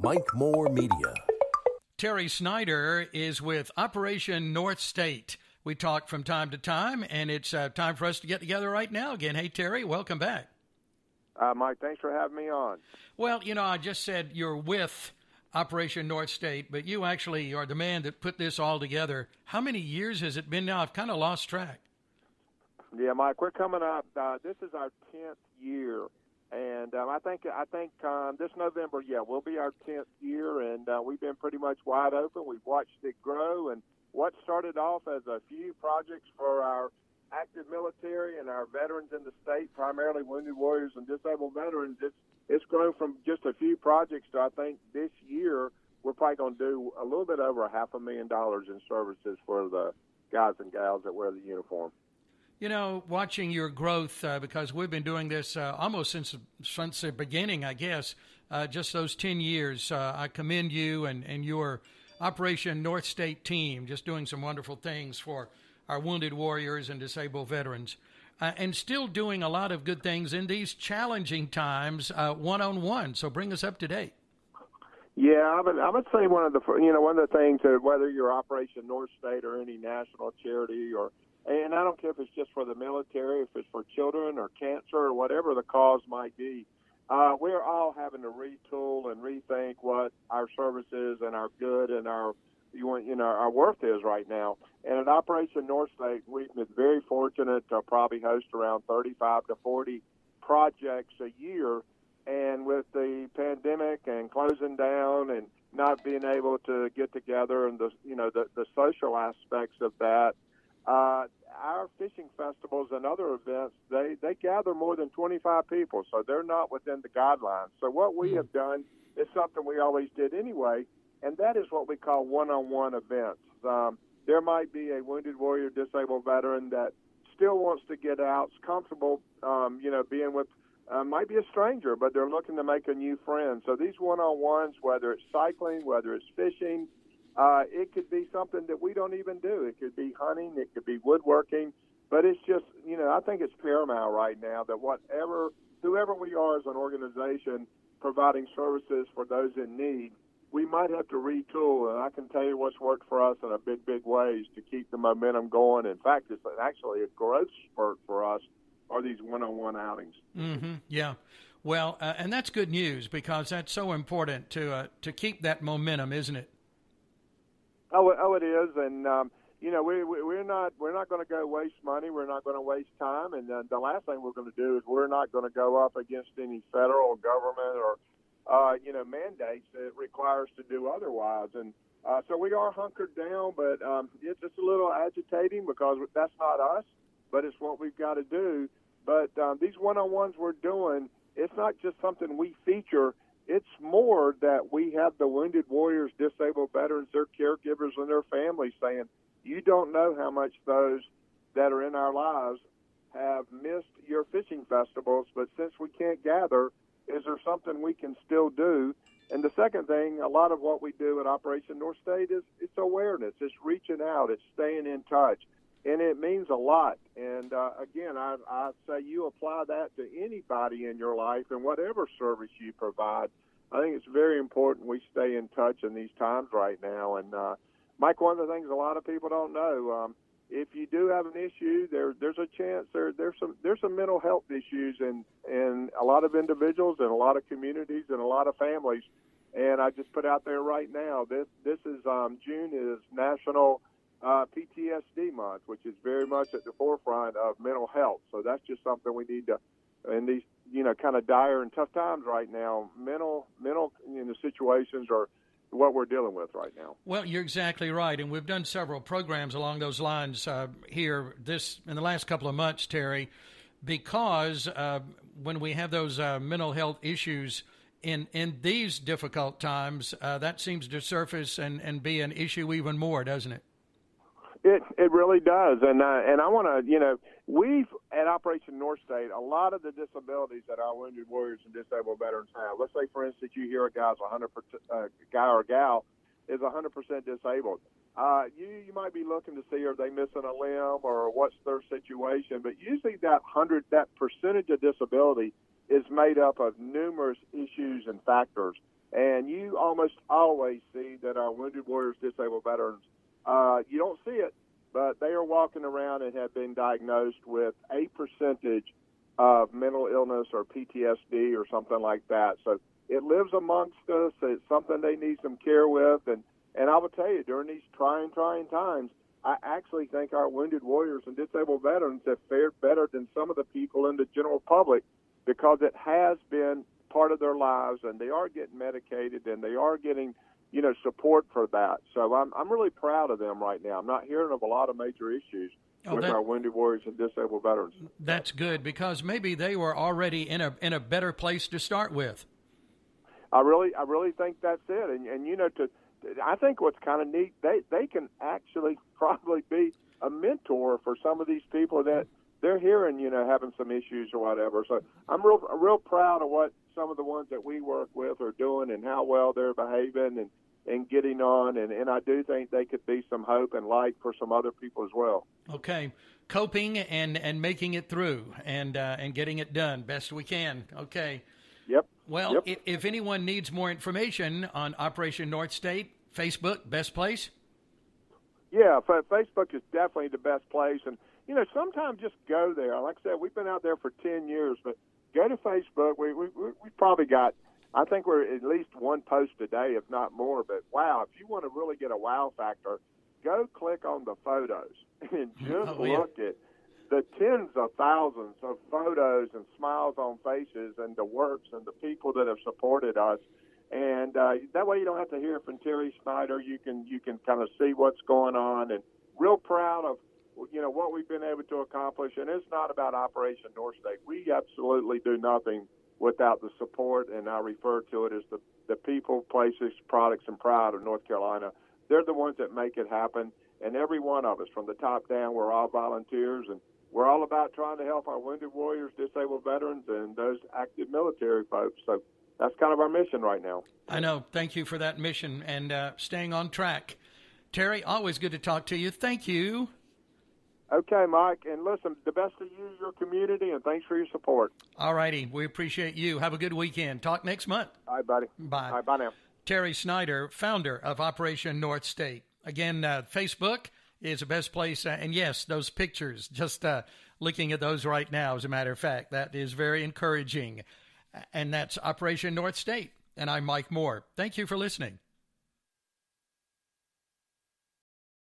Mike Moore Media. Terry Snyder is with Operation North State. We talk from time to time, and it's time for us to get together right now again. Hey, Terry, welcome back. Mike, thanks for having me on. Well, you know, I just said you're with Operation North State, but you actually are the man that put this all together. How many years has it been now? I've kind of lost track. Yeah, Mike, we're coming up. This is our 10th year, and I think this November, will be our 10th year, and we've been pretty much wide open. We've watched it grow, and what started off as a few projects for our active military and our veterans in the state, primarily wounded warriors and disabled veterans, it's grown from just a few projects to, I think, this year we're probably going to do a little bit over $500,000 in services for the guys and gals that wear the uniform. You know, watching your growth, because we've been doing this almost since the beginning, I guess, just those 10 years, I commend you and your Operation North State team, just doing some wonderful things for our wounded warriors and disabled veterans. And still doing a lot of good things in these challenging times, one-on-one. So bring us up to date. Yeah, I would say one of the things that whether you're Operation North State or any national charity, and I don't care if it's just for the military, if it's for children or cancer or whatever the cause might be, we're all having to retool and rethink what our services and our good and our worth is right now. And at Operation North State, we've been very fortunate to probably host around 35 to 40 projects a year. And with the pandemic and closing down and not being able to get together and the social aspects of that, our fishing festivals and other events, they gather more than 25 people, so they're not within the guidelines. So what we have done is something we always did anyway, and that is what we call one-on-one events. There might be a wounded warrior, disabled veteran that still wants to get out, is comfortable, being with, might be a stranger, but they're looking to make a new friend. So these one-on-ones, whether it's cycling, whether it's fishing, it could be something that we don't even do. It could be hunting, it could be woodworking, but it's just, I think it's paramount right now that whoever we are as an organization providing services for those in need, we might have to retool, and I can tell you what's worked for us in a big ways to keep the momentum going. In fact, it's actually a growth spurt for us are these one-on-one outings. Mm-hmm. Yeah. Well, and that's good news because that's so important to keep that momentum, isn't it? Oh, it is, and we're not going to go waste money. We're not going to waste time, and the last thing we're going to do is we're not going to go up against any federal government or mandates that require us to do otherwise. And so we are hunkered down, but it's just a little agitating because that's not us, but it's what we've got to do. But these one-on-ones we're doing, it's not just something we feature. It's more that we have the wounded warriors, disabled veterans, their caregivers, and their families saying, you don't know how much those that are in our lives have missed your fishing festivals, but since we can't gather, is there something we can still do? And the second thing, a lot of what we do at Operation North State is it's awareness. It's reaching out. It's staying in touch. And it means a lot. And, again, I say you apply that to anybody in your life and whatever service you provide. I think it's very important we stay in touch in these times right now. And, Mike, one of the things a lot of people don't know, if you do have an issue, there's a chance there's some mental health issues in a lot of individuals and a lot of communities and a lot of families. And I just put out there right now, this is June is National PTSD Month, which is very much at the forefront of mental health. So that's just something we need to, in these kind of dire and tough times right now, mental situations are what we're dealing with right now. Well, you're exactly right, and we've done several programs along those lines here in the last couple of months, Terry, because when we have those mental health issues in these difficult times, that seems to surface and be an issue even more, doesn't it? It really does, and I want to, we've at Operation North State, a lot of the disabilities that our wounded warriors and disabled veterans have. Let's say, for instance, you hear a guy's 100% guy or gal is 100% disabled. You might be looking to see are they missing a limb or what's their situation, but usually that percentage of disability is made up of numerous issues and factors. And you almost always see that our Wounded Warriors Disabled Veterans, you don't see it, but they are walking around and have been diagnosed with a percentage of mental illness or PTSD or something like that. So it lives amongst us. It's something they need some care with. And I will tell you, during these trying times, I actually think our Wounded Warriors and Disabled Veterans have fared better than some of the people in the general public, because it has been part of their lives, and they are getting medicated, and they are getting, support for that. So I'm really proud of them right now. I'm not hearing of a lot of major issues with our Wounded Warriors and Disabled Veterans. That's good, because maybe they were already in a better place to start with. I really think that's it. And I think what's kind of neat, they can actually probably be a mentor for some of these people that they're hearing, having some issues or whatever. So I'm real proud of what some of the ones that we work with are doing and how well they're behaving and getting on. And I do think they could be some hope and light for some other people as well. Okay. Coping and making it through and getting it done best we can. Okay. Yep. Well, if anyone needs more information on Operation North State, Facebook, best place? Yeah, Facebook is definitely the best place. And, sometimes just go there. Like I said, we've been out there for 10 years, but go to Facebook. We probably got, I think we're at least one post a day, if not more. But, wow, if you want to really get a wow factor, go click on the photos and just look at the tens of thousands of photos and smiles on faces and the works and the people that have supported us. And that way you don't have to hear from Terry Snyder. You can kind of see what's going on, and real proud of, what we've been able to accomplish. And it's not about Operation North State. We absolutely do nothing without the support, and I refer to it as the people, places, products, and pride of North Carolina. They're the ones that make it happen. And every one of us, from the top down, we're all volunteers, and we're all about trying to help our Wounded Warriors, Disabled Veterans, and those active military folks. So that's kind of our mission right now. I know. Thank you for that mission and staying on track. Terry, always good to talk to you. Thank you. Okay, Mike. And listen, the best to you, your community, and thanks for your support. All righty. We appreciate you. Have a good weekend. Talk next month. All right, buddy. Bye. All right, bye now. Terry Snyder, founder of Operation North State. Again, Facebook is the best place. And yes, those pictures, just looking at those right now, as a matter of fact, that is very encouraging. And that's Operation North State. And I'm Mike Moore. Thank you for listening.